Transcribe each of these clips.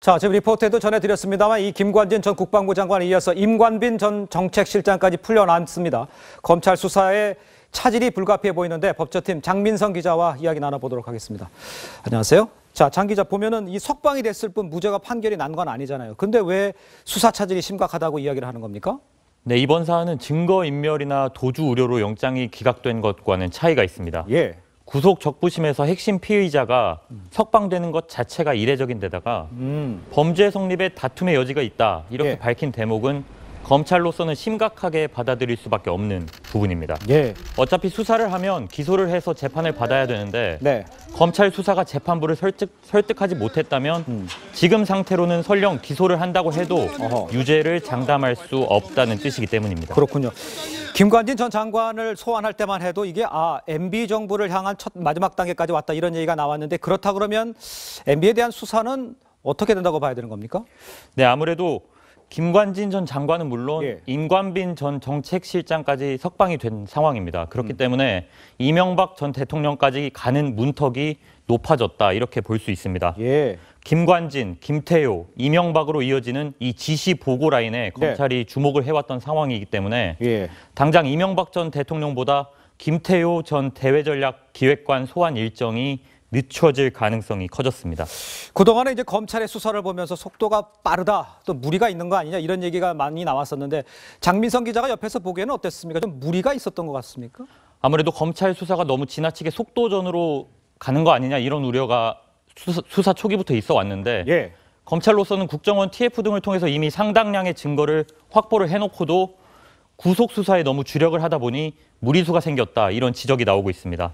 자, 지금 리포트에도 전해드렸습니다만 이 김관진 전 국방부 장관에 이어서 임관빈 전 정책실장까지 풀려났습니다. 검찰 수사에 차질이 불가피해 보이는데 법조팀 장민성 기자와 이야기 나눠보도록 하겠습니다. 안녕하세요. 자, 장 기자, 보면은 이 석방이 됐을 뿐 무죄가 판결이 난 건 아니잖아요. 근데 왜 수사 차질이 심각하다고 이야기를 하는 겁니까? 네, 이번 사안은 증거인멸이나 도주 우려로 영장이 기각된 것과는 차이가 있습니다. 예. 구속 적부심에서 핵심 피의자가 석방되는 것 자체가 이례적인 데다가 범죄 성립에 다툼의 여지가 있다 이렇게 밝힌 대목은 검찰로서는 심각하게 받아들일 수밖에 없는 부분입니다. 예. 어차피 수사를 하면 기소를 해서 재판을 받아야 되는데 네. 검찰 수사가 재판부를 설득하지 못했다면 지금 상태로는 설령 기소를 한다고 해도 유죄를 장담할 수 없다는 뜻이기 때문입니다. 그렇군요. 김관진 전 장관을 소환할 때만 해도 이게 MB 정부를 향한 첫 마지막 단계까지 왔다 이런 얘기가 나왔는데 그렇다 그러면 MB에 대한 수사는 어떻게 된다고 봐야 되는 겁니까? 네, 아무래도 김관진 전 장관은 물론 예. 임관빈 전 정책실장까지 석방이 된 상황입니다. 그렇기 때문에 이명박 전 대통령까지 가는 문턱이 높아졌다 이렇게 볼 수 있습니다. 예. 김관진, 김태효, 이명박으로 이어지는 이 지시 보고 라인에 검찰이 주목을 해왔던 상황이기 때문에 당장 이명박 전 대통령보다 김태효 전 대외전략기획관 소환 일정이 늦춰질 가능성이 커졌습니다. 그동안에 이제 검찰의 수사를 보면서 속도가 빠르다, 또 무리가 있는 거 아니냐 이런 얘기가 많이 나왔었는데 장민성 기자가 옆에서 보기에는 어땠습니까? 좀 무리가 있었던 것 같습니까? 아무래도 검찰 수사가 너무 지나치게 속도전으로 가는 거 아니냐 이런 우려가 수사 초기부터 있어 왔는데 검찰로서는 국정원 TF 등을 통해서 이미 상당량의 증거를 확보를 해놓고도 구속 수사에 너무 주력을 하다 보니 무리수가 생겼다 이런 지적이 나오고 있습니다.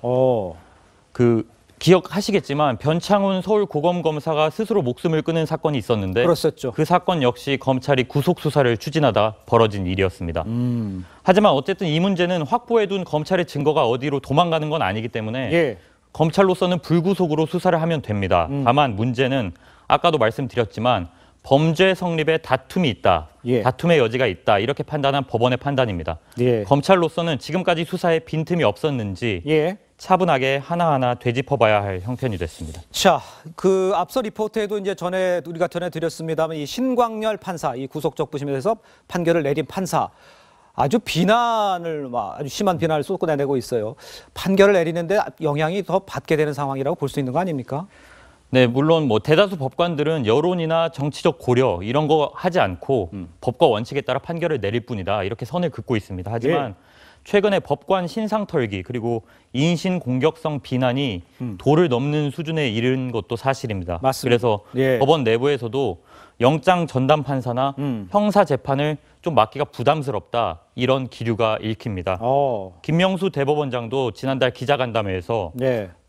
기억하시겠지만 변창훈 서울고검검사가 스스로 목숨을 끊은 사건이 있었는데 그랬었죠. 그 사건 역시 검찰이 구속 수사를 추진하다 벌어진 일이었습니다. 하지만 어쨌든 이 문제는 확보해둔 검찰의 증거가 어디로 도망가는 건 아니기 때문에 검찰로서는 불구속으로 수사를 하면 됩니다. 다만 문제는 아까도 말씀드렸지만 범죄 성립에 다툼이 있다, 다툼의 여지가 있다 이렇게 판단한 법원의 판단입니다. 검찰로서는 지금까지 수사에 빈틈이 없었는지 차분하게 하나하나 되짚어봐야 할 형편이 됐습니다. 자, 앞서 리포트에도 이제 우리가 전해드렸습니다만 이 신광열 판사, 이 구속적부심에 대해서 판결을 내린 판사 아주 아주 심한 비난을 쏟아내고 있어요. 판결을 내리는데 영향이 더 받게 되는 상황이라고 볼 수 있는 거 아닙니까? 네, 물론 대다수 법관들은 여론이나 정치적 고려 이런 거 하지 않고 법과 원칙에 따라 판결을 내릴 뿐이다 이렇게 선을 긋고 있습니다. 하지만 최근에 법관 신상 털기 그리고 인신 공격성 비난이 도를 넘는 수준에 이른 것도 사실입니다. 맞습니다. 그래서 법원 내부에서도 영장 전담 판사나 형사 재판을 좀 맡기가 부담스럽다 이런 기류가 읽힙니다. 김명수 대법원장도 지난달 기자간담회에서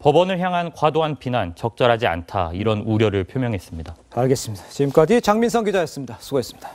법원을 향한 과도한 비난 적절하지 않다 이런 우려를 표명했습니다. 알겠습니다. 지금까지 장민성 기자였습니다. 수고했습니다.